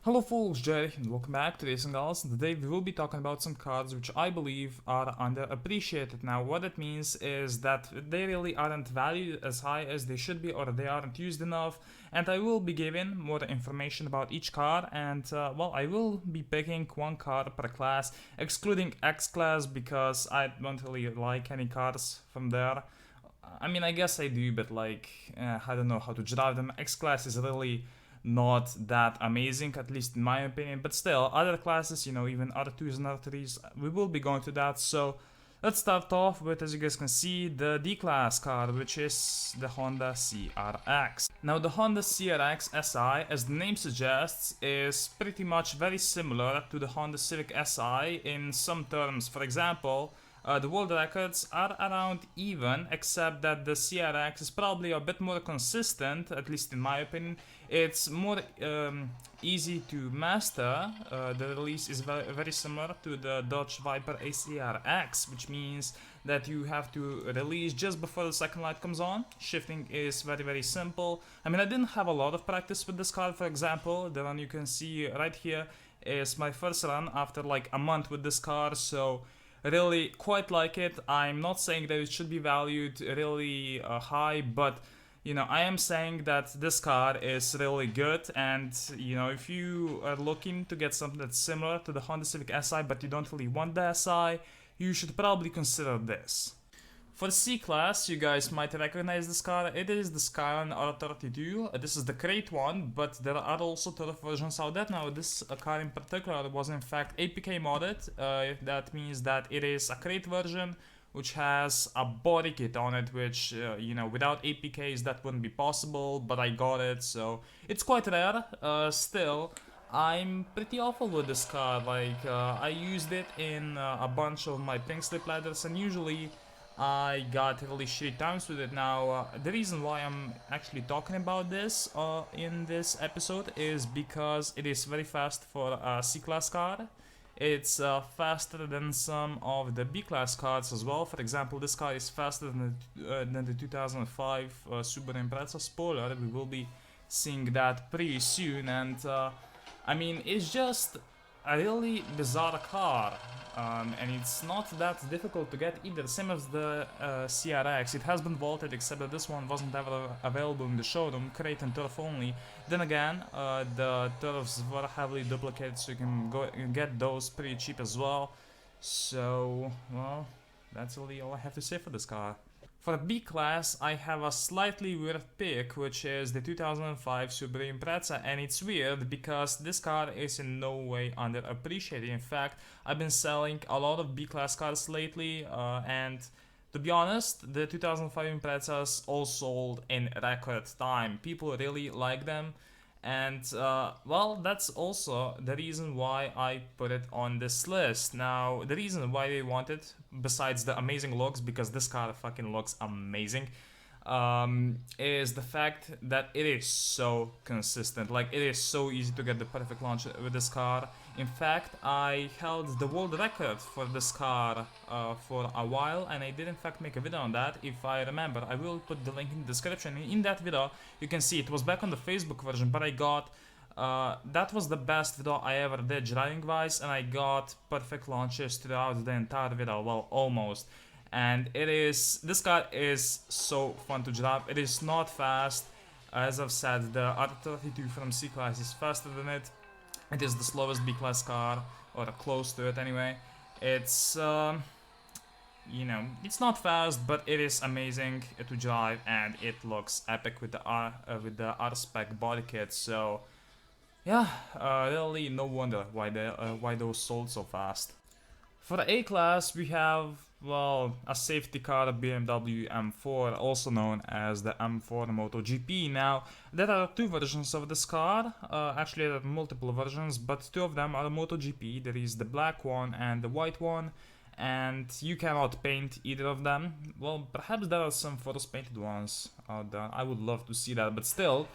Hello folks, Jerry and welcome back to Racing Gals, and today we will be talking about some cards which I believe are underappreciated. Now what it means is that they really aren't valued as high as they should be, or they aren't used enough, and I will be giving more information about each card, and well, I will be picking one card per class, excluding X class because I don't really like any cards from there. I mean, I guess I do, but like, I don't know how to drive them. X class is really not that amazing, at least in my opinion, but still, other classes, even R2s and R3s, we will be going to that. So let's start off with, as you guys can see, the D-Class card, which is the Honda CRX. Now the Honda CRX SI, as the name suggests, is pretty much very similar to the Honda Civic SI in some terms. For example, the world records are around even, except that the CRX is probably a bit more consistent, at least in my opinion. It's more easy to master. The release is very similar to the Dodge Viper ACRX, which means that you have to release just before the second light comes on. Shifting is very simple. I mean, I didn't have a lot of practice with this car. For example, the one you can see right here is my first run after like a month with this car, so really quite like it. I'm not saying that it should be valued really high, but I am saying that this car is really good, and if you are looking to get something that's similar to the Honda Civic SI but you don't really want the SI, you should probably consider this. For C-Class, you guys might recognize this car. It is the Skyline R32. This is the crate one, but there are also turf versions out there. Now, this car in particular was in fact APK modded. That means that it is a crate version which has a body kit on it, which, without APKs that wouldn't be possible, but I got it, so it's quite rare. Still, I'm pretty awful with this car. Like, I used it in a bunch of my pink slip ladders, and usually I got really shitty times with it. Now, the reason why I'm actually talking about this in this episode is because it is very fast for a C-Class car. It's faster than some of the B-Class cars as well. For example, this car is faster than the 2005 Subaru Impreza spoiler. We will be seeing that pretty soon, and I mean, it's just a really bizarre car, and it's not that difficult to get either, same as the CRX. It has been vaulted, except that this one wasn't ever available in the showroom, crate and turf only. Then again, the turfs were heavily duplicated, so you can go and get those pretty cheap as well. So, well, that's really all I have to say for this car. For B-Class, I have a slightly weird pick, which is the 2005 Subaru Impreza, and it's weird because this car is in no way underappreciated. In fact, I've been selling a lot of B-Class cars lately, and to be honest, the 2005 Imprezas all sold in record time. People really like them, and well, that's also the reason why I put it on this list. Now, the reason why they want it, besides the amazing looks, because this car fucking looks amazing, is the fact that it is so consistent. Like, it is so easy to get the perfect launch with this car. In fact, I held the world record for this car for a while, and I did in fact make a video on that. If I remember, I will put the link in the description. In that video, you can see it was back on the Facebook version, but I got that was the best video I ever did driving wise, and I got perfect launches throughout the entire video, well, almost. And this car is so fun to drive. It is not fast. As I've said, the R32 from C-Class is faster than it. It is the slowest B-Class car, or close to it anyway. It's, it's not fast, but it is amazing to drive, and it looks epic with the R-Spec body kit. So, yeah, really no wonder why those sold so fast. For the A-Class, we have, well, a safety car, BMW M4, also known as the M4 MotoGP. Now, there are two versions of this car. Actually, there are multiple versions, but two of them are MotoGP. There is the black one and the white one, and you cannot paint either of them. Well, perhaps there are some photos painted ones out there. I would love to see that, but still,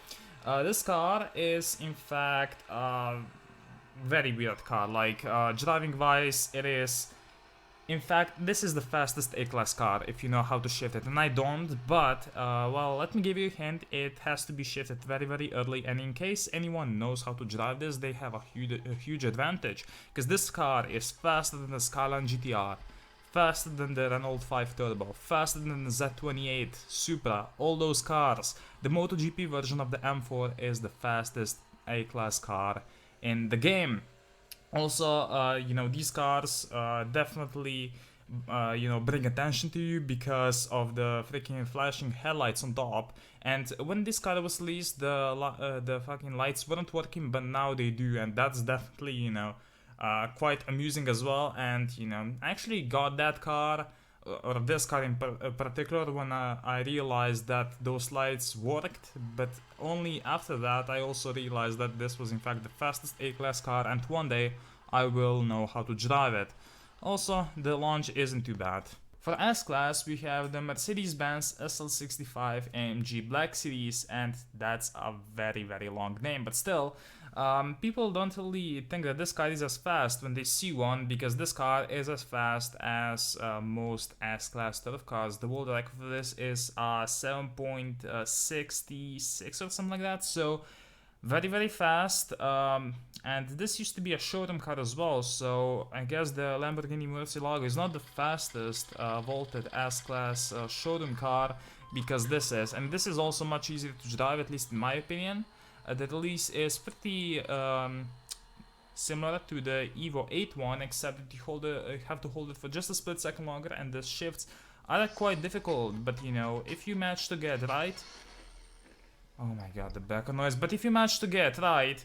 this car is, in fact, very weird car. Like, driving wise, it is In fact, this is the fastest A-class car if you know how to shift it, and I don't, but, well, let me give you a hint, it has to be shifted very, very early, and in case anyone knows how to drive this, they have a huge advantage, because this car is faster than the Skyline GTR, faster than the Renault 5 Turbo, faster than the Z28, Supra, all those cars. The MotoGP version of the M4 is the fastest A-class car in the game. Also, you know, these cars definitely, you know, bring attention to you because of the freaking flashing headlights on top. And when this car was released, the fucking lights weren't working, but now they do, and that's definitely, you know, quite amusing as well. And, you know, I actually got that car, or this car in particular, when I realized that those lights worked, but only after that I also realized that this was in fact the fastest A-class car, and one day I will know how to drive it. Also, the launch isn't too bad. For S-Class, we have the Mercedes-Benz SL65 AMG Black Series, and that's a very, very long name, but still, people don't really think that this car is as fast when they see one, because this car is as fast as most S-Class turf cars. The world record for this is 7.66 or something like that, so very, very fast. And this used to be a showroom car as well, so I guess the Lamborghini Murcielago is not the fastest vaulted S-Class showroom car, because this is. And this is also much easier to drive, at least in my opinion. The release is pretty similar to the Evo 8 one, except that you have to hold it for just a split second longer, and the shifts are quite difficult, but you know, if you manage to get right... Oh my god, the background noise. But if you manage to get right,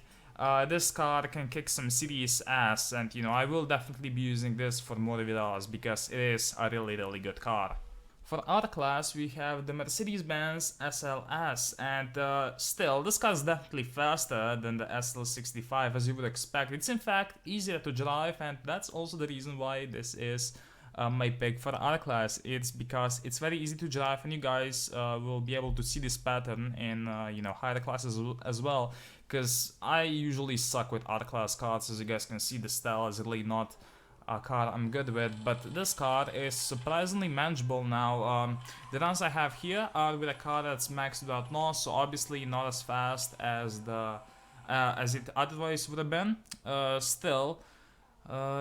this car can kick some serious ass, and you know, I will definitely be using this for more videos because it is a really, really good car. For our class, we have the Mercedes-Benz SLS, and still, this car is definitely faster than the SL65, as you would expect. It's in fact easier to drive, and that's also the reason why this is my pick for our class. It's because it's very easy to drive, and you guys will be able to see this pattern in you know, higher classes as well, because I usually suck with R class cars. As you guys can see, the style is really not a car I'm good with, but this car is surprisingly manageable now. The runs I have here are with a car that's maxed out now, so obviously not as fast as it otherwise would have been. Still,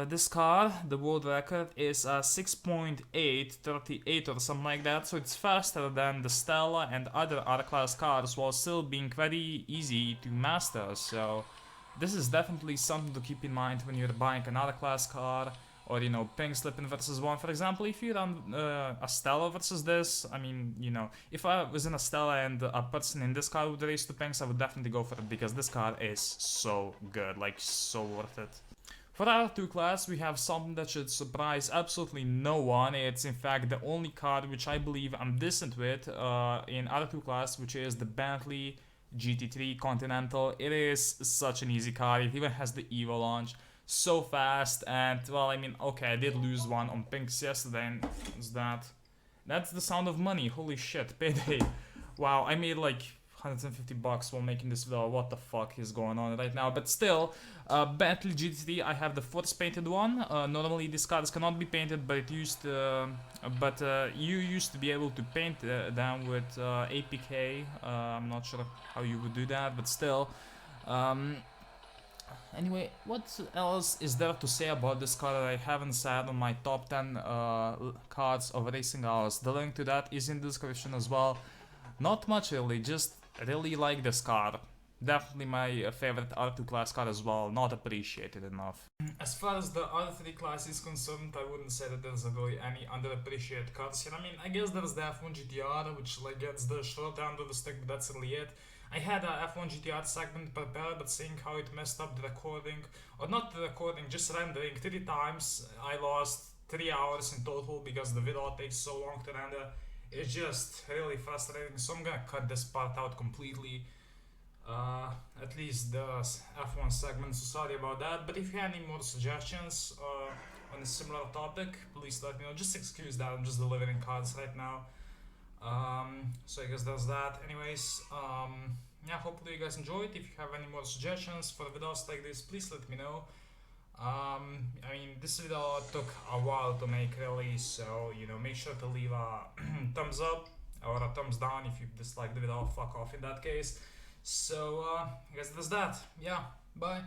this car, the world record is 6.838 or something like that, so it's faster than the Stella and other R-Class cars, while still being very easy to master. So this is definitely something to keep in mind when you're buying an R-Class car, or you know, pink slipping versus one. For example, if you run a Stella versus this, I mean, you know, if I was in a Stella and a person in this car would race to pinks, I would definitely go for it, because this car is so good, like so worth it. For our R2 class, we have something that should surprise absolutely no one. It's in fact the only car which I believe I'm decent with in R2 class, which is the Bentley GT3 Continental. It is such an easy car. It even has the Evo launch. So fast, and well, I mean, okay, I did lose one on pinks yesterday, and that's the sound of money. Holy shit, payday. Wow, I made like 150 bucks while making this video. What the fuck is going on right now? But still, Bentley GT3, I have the force painted one. Normally these cars cannot be painted, but you used to be able to paint them with APK. I'm not sure how you would do that, but still. Anyway, what else is there to say about this car that I haven't said on my top 10 cards of racing hours? The link to that is in the description as well. Not much really, just really like this car. Definitely my favorite R2 class car as well, not appreciated enough. As far as the R3 class is concerned, I wouldn't say that there's really any underappreciated cars here. I mean, I guess there's the F1 GTR, which like gets the short end of the stick, but that's really it. I had a F1 GTR segment prepared, but seeing how it messed up the recording, or not the recording, just rendering 3 times, I lost 3 hours in total because the video takes so long to render. It's just really frustrating, so I'm gonna cut this part out completely. At least the F1 segment, so sorry about that. But if you have any more suggestions on a similar topic, please let me know. Just excuse that, I'm just delivering cards right now. So I guess that's that. Anyways, yeah, hopefully you guys enjoyed. If you have any more suggestions for videos like this, please let me know. I mean, this video took a while to make really, so you know, make sure to leave a thumbs up or a thumbs down if you dislike the video. Fuck off in that case. So I guess that's that. Yeah, bye.